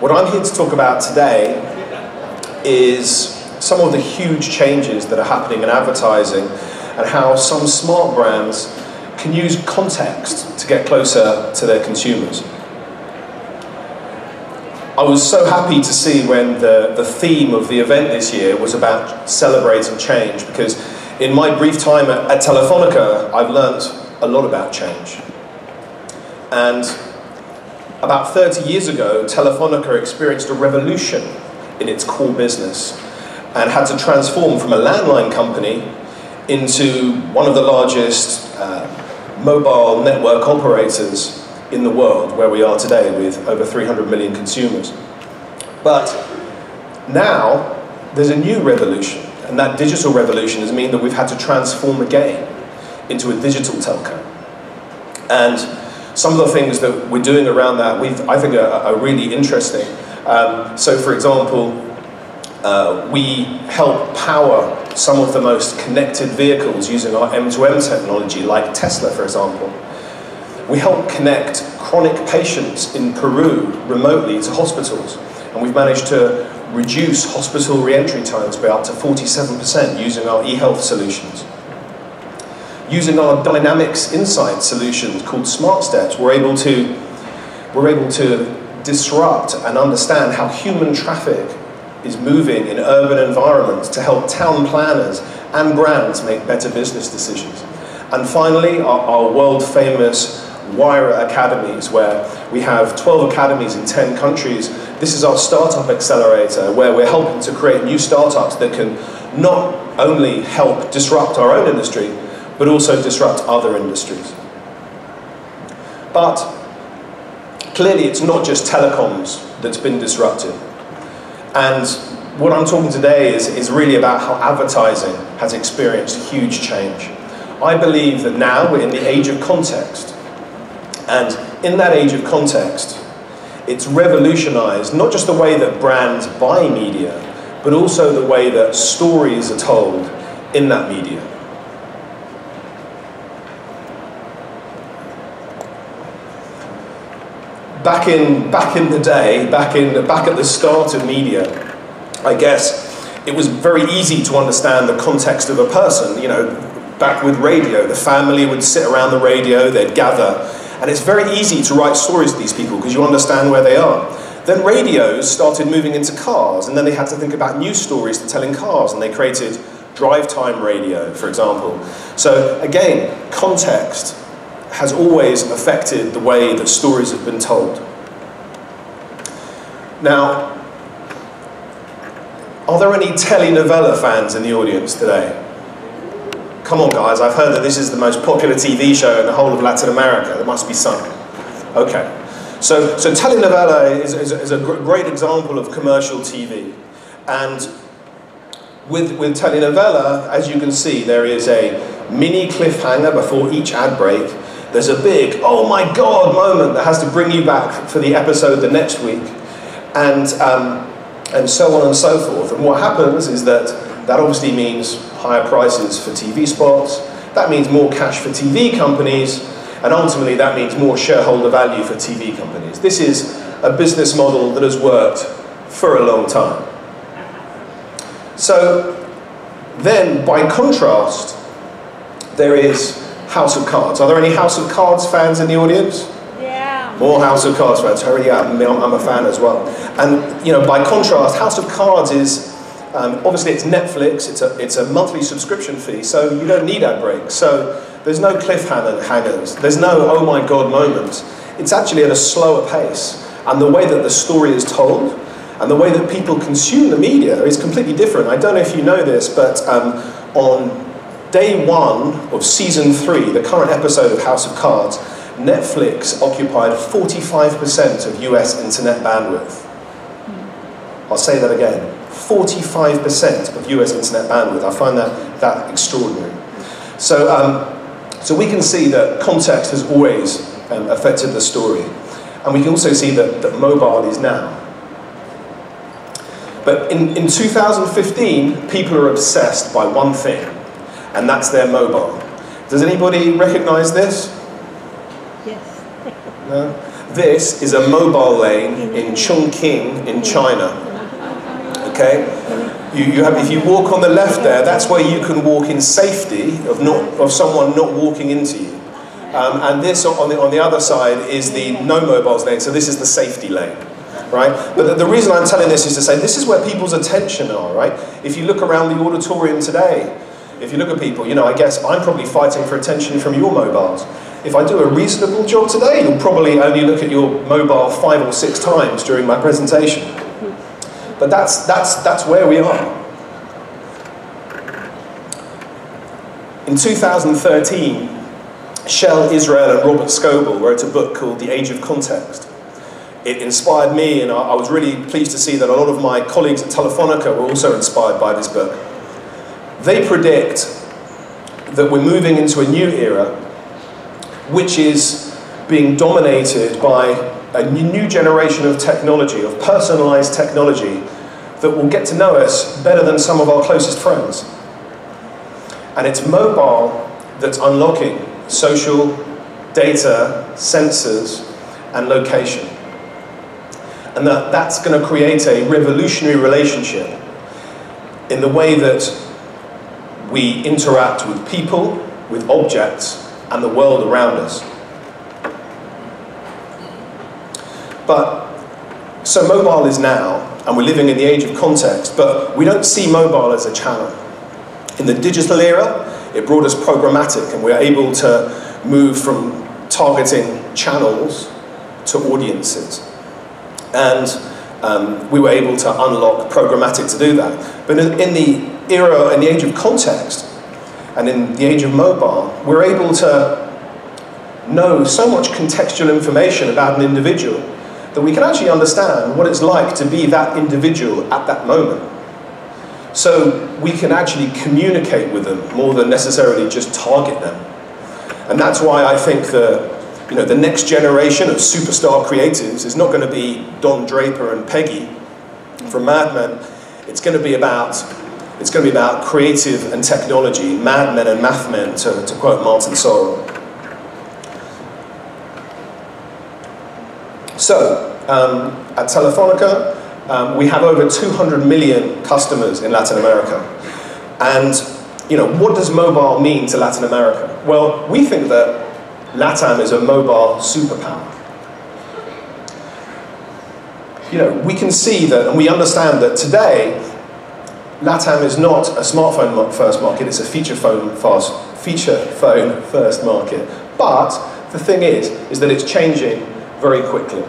What I'm here to talk about today is some of the huge changes that are happening in advertising and how some smart brands can use context to get closer to their consumers. I was so happy to see when the theme of the event this year was about celebrating change, because in my brief time at Telefónica, I've learnt a lot about change. And about 30 years ago, Telefónica experienced a revolution in its core business and had to transform from a landline company into one of the largest mobile network operators in the world, where we are today with over 300 million consumers. But now there's a new revolution, and that digital revolution has meant that we've had to transform again into a digital telco. And some of the things that we're doing around that I think are really interesting. So for example, we help power some of the most connected vehicles using our M2M technology, like Tesla, for example. We help connect chronic patients in Peru remotely to hospitals, and we've managed to reduce hospital re-entry times by up to 47% using our e-health solutions. Using our Dynamics Insight solutions called Smart Steps, we're able to disrupt and understand how human traffic is moving in urban environments to help town planners and brands make better business decisions. And finally, our world-famous Wire Academies, where we have 12 academies in 10 countries. This is our startup accelerator, where we're helping to create new startups that can not only help disrupt our own industry, but also disrupt other industries. But clearly it's not just telecoms that's been disrupted. And what I'm talking today is really about how advertising has experienced huge change. I believe that now we're in the age of context. And in that age of context, it's revolutionized not just the way that brands buy media, but also the way that stories are told in that media. Back in the day, back at the start of media, I guess it was very easy to understand the context of a person. You know, back with radio, the family would sit around the radio, they'd gather, and it's very easy to write stories to these people because you understand where they are. Then radios started moving into cars, and then they had to think about new stories to tell in cars, and they created drive time radio, for example. So again, context has always affected the way that stories have been told. Now, are there any telenovela fans in the audience today? Come on guys, I've heard that this is the most popular TV show in the whole of Latin America. There must be some. Okay. So telenovela is a great example of commercial TV. And with telenovela, as you can see, there is a mini cliffhanger before each ad break. There's a big, oh my God moment that has to bring you back for the episode the next week, and so on and so forth. And what happens is that obviously means higher prices for TV spots, that means more cash for TV companies, and ultimately that means more shareholder value for TV companies. This is a business model that has worked for a long time. So then, by contrast, there is House of Cards. Are there any House of Cards fans in the audience? Yeah. More House of Cards fans. Hurry up, I'm a fan as well. And you know, by contrast, House of Cards is obviously it's Netflix. It's a monthly subscription fee, so you don't need ad breaks. So there's no cliffhangers. There's no oh my God moments. It's actually at a slower pace, and the way that the story is told and the way that people consume the media is completely different. I don't know if you know this, but on Day 1 of Season 3, the current episode of House of Cards, Netflix occupied 45% of US internet bandwidth. I'll say that again, 45% of US internet bandwidth. I find that extraordinary. So we can see that context has always affected the story. And we can also see that mobile is now. But in 2015, people are obsessed by one thing, and that's their mobile. Does anybody recognize this? Yes. No? This is a mobile lane in Chongqing in China. Okay? If you walk on the left there, that's where you can walk in safety of someone not walking into you. And this on the other side is the no mobiles lane, so this is the safety lane. Right? But the reason I'm telling this is to say this is where people's attention are, right? If you look around the auditorium today, if you look at people, you know, I guess I'm probably fighting for attention from your mobiles. If I do a reasonable job today, you'll probably only look at your mobile 5 or 6 times during my presentation. But that's where we are. In 2013, Shell Israel and Robert Scoble wrote a book called The Age of Context. It inspired me, and I was really pleased to see that a lot of my colleagues at Telefónica were also inspired by this book. They predict that we're moving into a new era, which is being dominated by a new generation of technology, of personalized technology, that will get to know us better than some of our closest friends. And it's mobile that's unlocking social, data, sensors, and location. And that's going to create a revolutionary relationship in the way that we interact with people, with objects, and the world around us. So mobile is now, and we're living in the age of context, but we don't see mobile as a channel. In the digital era, it brought us programmatic, and we're able to move from targeting channels to audiences. And we were able to unlock programmatic to do that. But in the era, in the age of context, and in the age of mobile, we're able to know so much contextual information about an individual that we can actually understand what it's like to be that individual at that moment. So we can actually communicate with them more than necessarily just target them. And that's why I think the next generation of superstar creatives is not going to be Don Draper and Peggy from Mad Men. It's going to be about creative and technology, mad men and math men, to quote Martin Sorrell. So, at Telefónica, we have over 200 million customers in Latin America. And, what does mobile mean to Latin America? Well, we think that Latam is a mobile superpower. We can see that, and we understand that today, Latam is not a smartphone first market, it's a feature phone first market. But the thing is that it's changing very quickly.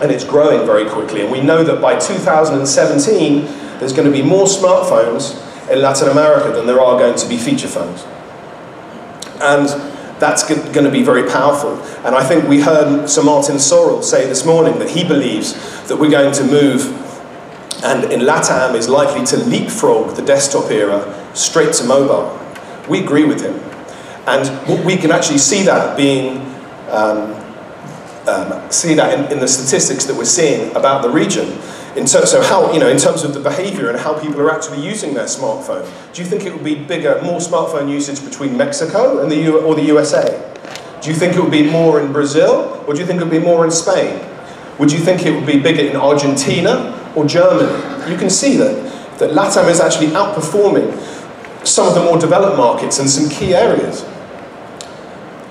And it's growing very quickly. And we know that by 2017, there's going to be more smartphones in Latin America than there are going to be feature phones. And that's going to be very powerful. And I think we heard Sir Martin Sorrell say this morning that he believes that we're going to move, and in LATAM is likely to leapfrog the desktop era straight to mobile. We agree with him. And we can actually see that being, in the statistics that we're seeing about the region. In terms of the behavior and how people are actually using their smartphone. Do you think it would be more smartphone usage between Mexico and or the USA? Do you think it would be more in Brazil, or do you think it would be more in Spain? Would you think it would be bigger in Argentina or Germany? You can see that LATAM is actually outperforming some of the more developed markets in some key areas.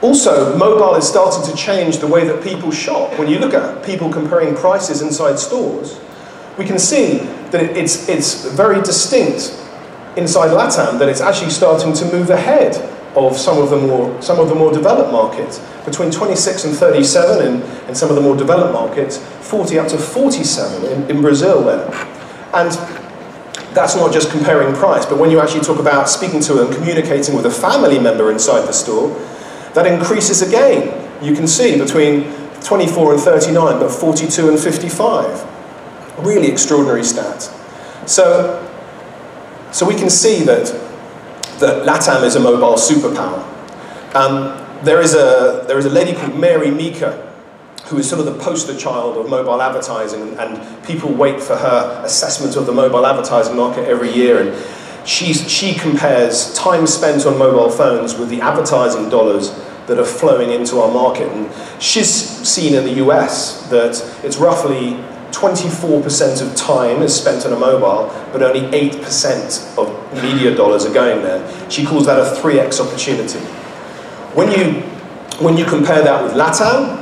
Also, mobile is starting to change the way that people shop. When you look at people comparing prices inside stores, we can see that it's very distinct inside LATAM, that it's actually starting to move ahead of some of the more developed markets. Between 26 and 37 in some of the more developed markets, 40 up to 47 in Brazil there. And that's not just comparing price, but when you actually talk about speaking to and communicating with a family member inside the store, that increases again. You can see between 24 and 39, but 42 and 55. Really extraordinary stats. So we can see that LATAM is a mobile superpower. There is a lady called Mary Meeker, who is sort of the poster child of mobile advertising, and people wait for her assessment of the mobile advertising market every year. And she compares time spent on mobile phones with the advertising dollars that are flowing into our market. And she's seen in the US that it's roughly 24% of time is spent on a mobile, but only 8% of media dollars are going there. She calls that a 3x opportunity. When you compare that with Latam,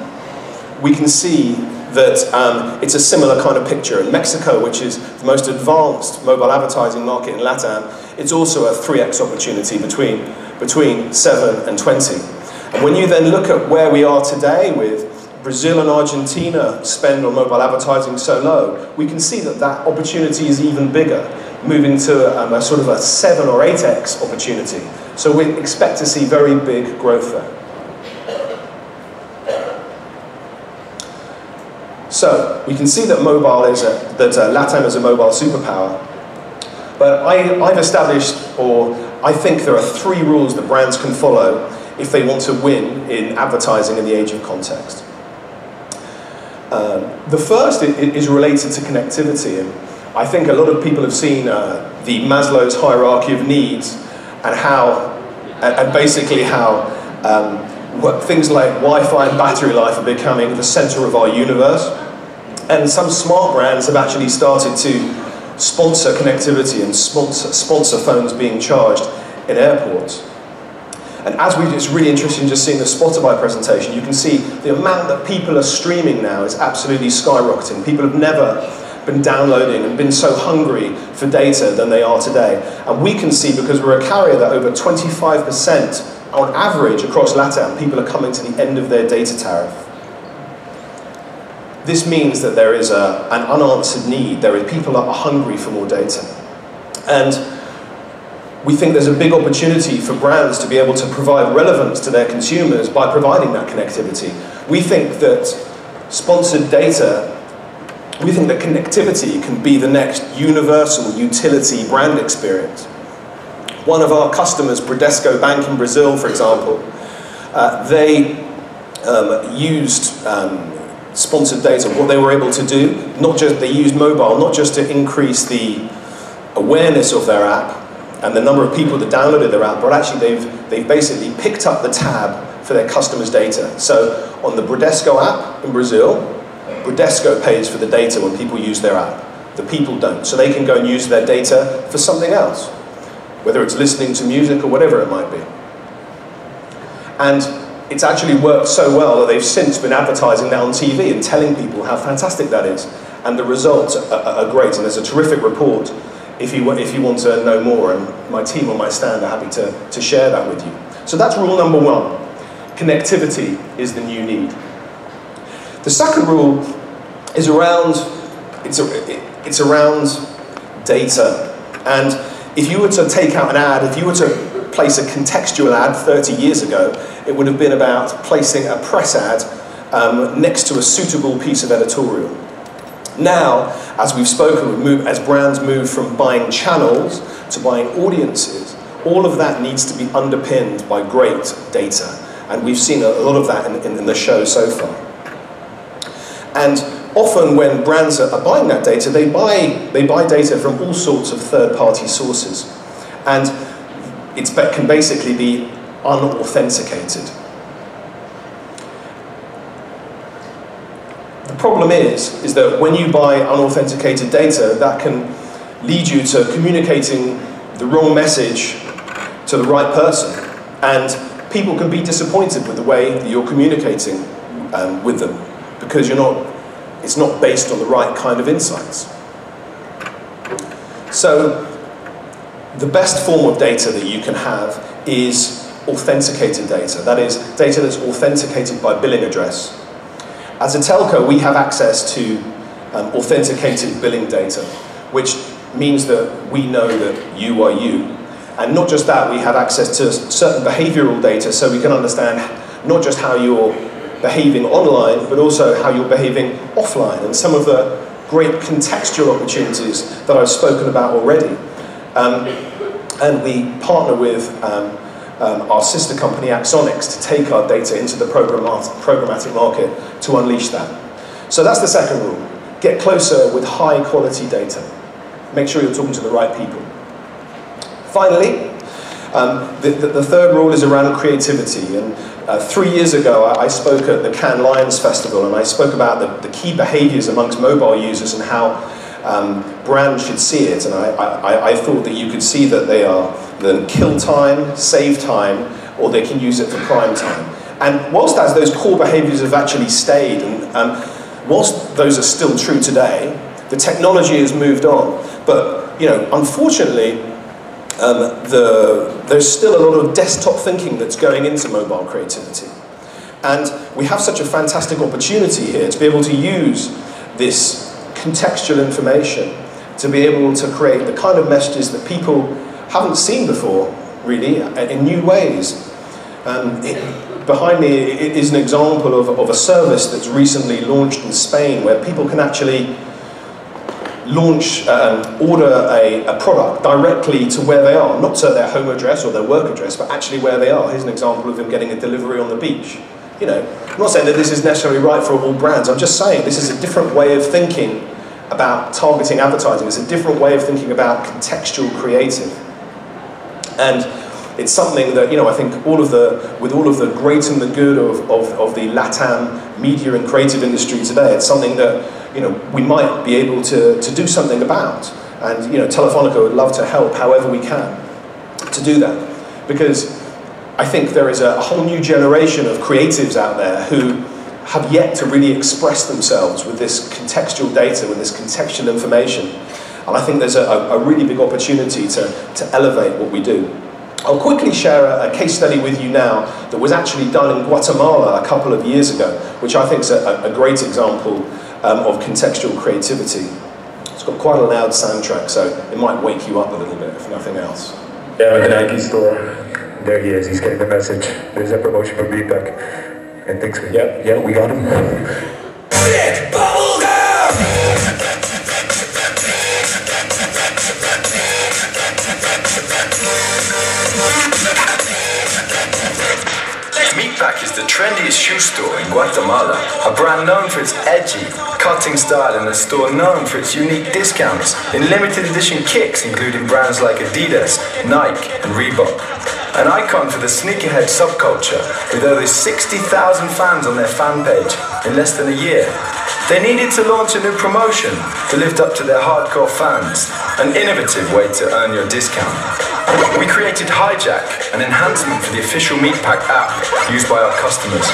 we can see that it's a similar kind of picture. In Mexico, which is the most advanced mobile advertising market in Latam, it's also a 3x opportunity between 7 and 20. And when you then look at where we are today with Brazil and Argentina spend on mobile advertising so low, we can see that that opportunity is even bigger, moving to a sort of a 7 or 8x opportunity. So we expect to see very big growth there. So we can see that Latam is a mobile superpower. But I've established, or I think there are 3 rules that brands can follow if they want to win in advertising in the age of context. The first is related to connectivity, and I think a lot of people have seen the Maslow's hierarchy of needs and basically how things like Wi-Fi and battery life are becoming the center of our universe. And some smart brands have actually started to sponsor connectivity and sponsor phones being charged in airports. And it's really interesting just seeing the Spotify presentation. You can see the amount that people are streaming now is absolutely skyrocketing. People have never been downloading and been so hungry for data than they are today. And we can see, because we're a carrier, that over 25% on average across LATAM, people are coming to the end of their data tariff. This means that there is an unanswered need. People are hungry for more data. And we think there's a big opportunity for brands to be able to provide relevance to their consumers by providing that connectivity. We think that sponsored data, we think that connectivity can be the next universal utility brand experience. One of our customers, Bradesco Bank in Brazil, for example, they used sponsored data. What they were able to do, they used mobile, not just to increase the awareness of their app and the number of people that downloaded their app, but actually they've basically picked up the tab for their customers' data. So on the Bradesco app in Brazil, Bradesco pays for the data when people use their app. The people don't. So they can go and use their data for something else, whether it's listening to music or whatever it might be. And it's actually worked so well that they've since been advertising that on TV and telling people how fantastic that is. And the results are great. And there's a terrific report if you want to know more. And my team on my stand are happy to share that with you. So that's rule number 1. Connectivity is the new need. The second rule is around data. And if you were to take out an ad, if you were to place a contextual ad 30 years ago, it would have been about placing a press ad next to a suitable piece of editorial. Now, as we've spoken, as brands move from buying channels to buying audiences, all of that needs to be underpinned by great data. And we've seen a lot of that in the show so far. And often when brands are buying that data, they buy data from all sorts of third-party sources. And it can basically be unauthenticated. The problem is that when you buy unauthenticated data, that can lead you to communicating the wrong message to the right person. And people can be disappointed with the way that you're communicating with them, because it's not based on the right kind of insights. So the best form of data that you can have is authenticated data. That is, data that's authenticated by billing address. As a telco, we have access to authenticated billing data, which means that we know that you are you. And not just that, we have access to certain behavioral data, so we can understand not just how you're behaving online, but also how you're behaving offline, and some of the great contextual opportunities that I've spoken about already. And we partner with our sister company Axonics to take our data into the programmatic market to unleash that. So that's the second rule. Get closer with high quality data. Make sure you're talking to the right people. Finally, The third rule is around creativity. And 3 years ago, I spoke at the Cannes Lions Festival, and I spoke about the key behaviors amongst mobile users and how brands should see it. And I thought that you could see that they are the kill time, save time, or they can use it for prime time. And whilst as those core behaviors have actually stayed, and whilst those are still true today, the technology has moved on. But unfortunately, there's still a lot of desktop thinking that's going into mobile creativity. And we have such a fantastic opportunity here to be able to use this contextual information to be able to create the kind of messages that people haven't seen before, really, in new ways. Behind me is an example of a service that's recently launched in Spain where people can actually order a product directly to where they are, not to their home address or their work address, but actually where they are. Here's an example of them getting a delivery on the beach. I'm not saying that this is necessarily right for all brands, I'm just saying this is a different way of thinking about targeting advertising. It's a different way of thinking about contextual creative. And it's something that, I think with all of the great and the good of the Latam media and creative industry today, it's something that, we might be able to do something about. And, Telefónica would love to help however we can to do that. Because I think there is a whole new generation of creatives out there who have yet to really express themselves with this contextual data, with this contextual information. And I think there's a really big opportunity to elevate what we do. I'll quickly share a case study with you now that was actually done in Guatemala a couple of years ago, which I think is a great example of contextual creativity. It's got quite a loud soundtrack, so it might wake you up a little bit, if nothing else. Yeah, at the Nike store, there he is, he's getting the message. There's a promotion for Feedback. And thinks, yeah, we got him. Big bubblegum! Meatpack is the trendiest shoe store in Guatemala, a brand known for its edgy, cutting style and a store known for its unique discounts in limited edition kicks including brands like Adidas, Nike and Reebok. An icon for the sneakerhead subculture with over 60,000 fans on their fan page in less than a year. They needed to launch a new promotion to live up to their hardcore fans, an innovative way to earn your discount. We created Hijack, an enhancement for the official Meatpack app used by our customers.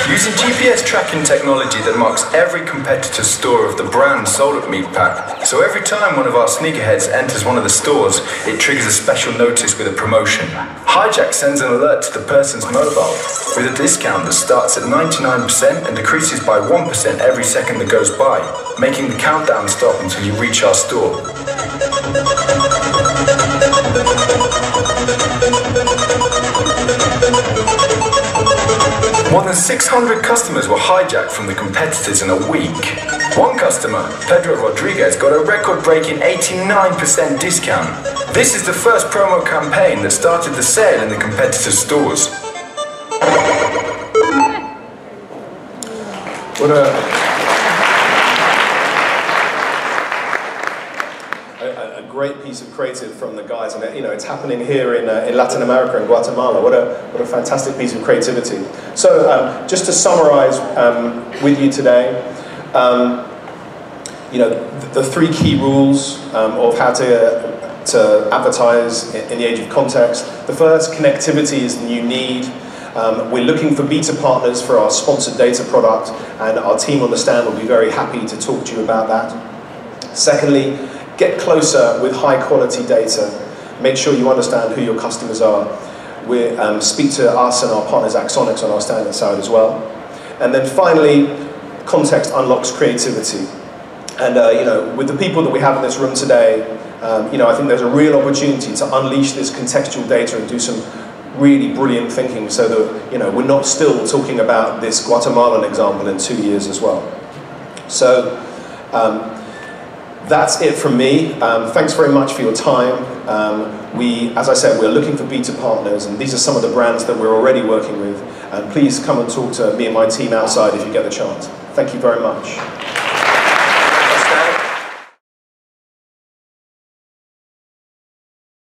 Using GPS tracking technology that marks every competitor's store of the brand sold at Meatpack, so every time one of our sneakerheads enters one of the stores, it triggers a special notice with a promotion. Hijack sends an alert to the person's mobile with a discount that starts at 99% and decreases by 1% every second that goes by, making the countdown stop until you reach our store. More than 600 customers were hijacked from the competitors in a week. One customer, Pedro Rodriguez, got a record-breaking 89% discount. This is the first promo campaign that started the sale in the competitors' stores. What a great piece of creative from the guys, and it's happening here in Latin America and Guatemala. What a fantastic piece of creativity. So just to summarize with you today, the three key rules of how to advertise in the age of context. The first, connectivity is the new need. We're looking for beta partners for our sponsored data product, and our team on the stand will be very happy to talk to you about that. Secondly, get closer with high quality data. Make sure you understand who your customers are. Speak to us and our partners Axonics on our standard side as well. And then finally, context unlocks creativity. And with the people that we have in this room today, I think there's a real opportunity to unleash this contextual data and do some really brilliant thinking so that we're not still talking about this Guatemalan example in 2 years as well. So that's it from me. Thanks very much for your time. As I said, we're looking for beta partners, and these are some of the brands that we're already working with. And please come and talk to me and my team outside if you get the chance. Thank you very much.